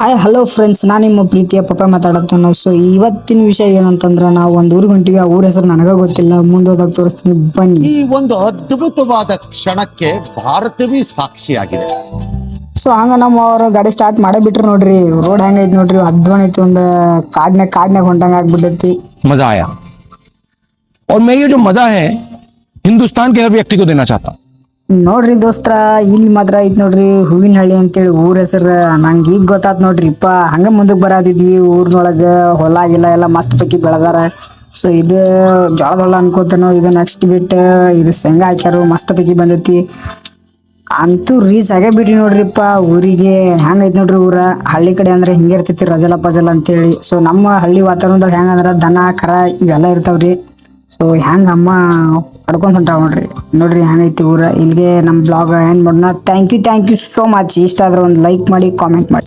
Hi hello friends, ನಾನು ನಿಮ್ಮ ಪ್ರೀತಿಯ ಪಪ್ಪ ಮಾತಾಡತ್ತೇನೆ. ಸೊ ಇವತ್ತಿನ ವಿಷಯ ಏನಂತಂದ್ರೆ ನಾವು ಒಂದು ಊರಿಗೆ ಹೊಂಟಿವಿ. ಆ ಊರ ಹೆಸರು ನನಗ ಗೊತ್ತಿಲ್ಲ, ಮುಂದೋದಾಗ ತೋರಿಸ್ತೀನಿ ಬನ್ನಿ. ಈ ಒಂದು ಅದ್ಭುತವಾದ ಕ್ಷಣಕ್ಕೆ ಭಾರತವೇ ಸಾಕ್ಷಿಯಾಗಿದೆ. ಸೊ ಹಂಗ ನಮ್ಮ ಅವ್ರ ಗಾಡಿ ಸ್ಟಾರ್ಟ್ ಮಾಡೇ ಬಿಟ್ರು ನೋಡ್ರಿ. ರೋಡ್ ಹೆಂಗೈತಿ ನೋಡ್ರಿ, ಅಧ್ವಾನೈತಿ. ಒಂದು ಕಾಡ್ನಾಗ ಹೊಂಟಂಗ ಆಗ್ಬಿಟ್ಟೈತಿ. मजा आया और मैं ये जो मजा है हिंदुस्तान के हर व्यक्ति को देना चाहता हूँ. ನೋಡ್ರಿ ದೋಸ್ತ್ರ, ಇಲ್ಲಿ ಮಾತ್ರ ಐತಿ ನೋಡ್ರಿ ಹೂವಿನ ಹಳ್ಳಿ ಅಂತೇಳಿ ಊರ ಹೆಸರು. ನಂಗೆ ಈಗ ಗೊತ್ತಾತ್ ನೋಡ್ರಿಪ್ಪ. ಹಂಗ ಮುಂದಕ್ಕೆ ಬರತಿದ್ವಿ. ಊರ್ನೊಳಗ ಹೊಲ ಗಿಲ್ಲ ಎಲ್ಲ ಮಸ್ತ್ ಪೈಕಿ ಬೆಳೆದಾರ. ಸೊ ಇದು ಜೋಳದ ಹೊಲ ಅನ್ಕೋತಾನೋ, ಇದು ನೆಕ್ಸ್ಟ್ ಬಿಟ್ಟು ಇದು ಶೇಂಗಾ ಹಾಕ್ಯಾರ, ಮಸ್ತ್ ಪೈಕಿ ಬಂದೈತಿ. ಅಂತೂ ರೀಚ್ ಆಗೇ ಬಿಟ್ರಿ ನೋಡ್ರಿಪ್ಪ ಊರಿಗೆ. ಹೆಂಗೈತಿ ನೋಡ್ರಿ ಊರ. ಹಳ್ಳಿ ಕಡೆ ಅಂದ್ರೆ ಹಿಂಗೆ ಇರ್ತೈತಿ, ರಜಲ ಪಜಲ ಅಂತೇಳಿ. ಸೊ ನಮ್ಮ ಹಳ್ಳಿ ವಾತಾವರಣದಾಗ ಹೆಂಗಂದ್ರ ದನ ಕರ ಇವೆಲ್ಲ ಇರ್ತಾವ್ರಿ. ಸೊ ಹೆಂಗ ಅಮ್ಮ ಪಡ್ಕೊಂಡ್ ಹೊಂಟಾವ ನೋಡ್ರಿ ಹೆಂಗೈತಿ ಊರ. ಇಲ್ಲಿಗೆ ನಮ್ಮ ಬ್ಲಾಗ್ ಏನ್ ಮಾಡೋಣ. Thank you so much. ಇಷ್ಟ ಆದ್ರೆ ಒಂದು ಲೈಕ್ ಮಾಡಿ, ಕಾಮೆಂಟ್ ಮಾಡಿ.